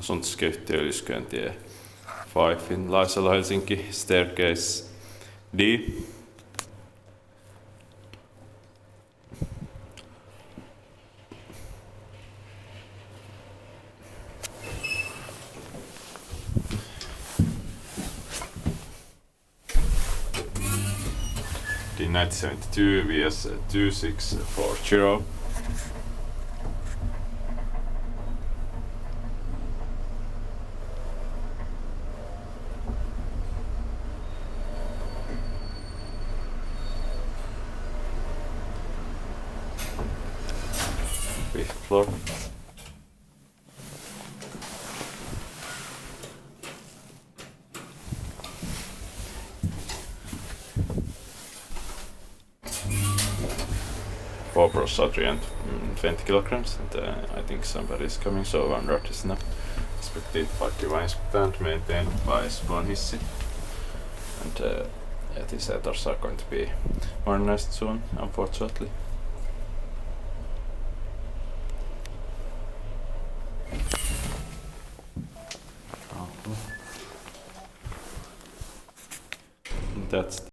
som ska ut till Yliskyläntie 5 in Laajasalo, Helsinki, staircase D. The 1972 VS 2640. Fifth floor. Four bros are 320 kilograms, and I think somebody is coming, so I'm noticing now. Expected party device band maintained by Spawn Hissi. And yeah, these headers are going to be modernized soon, unfortunately. That's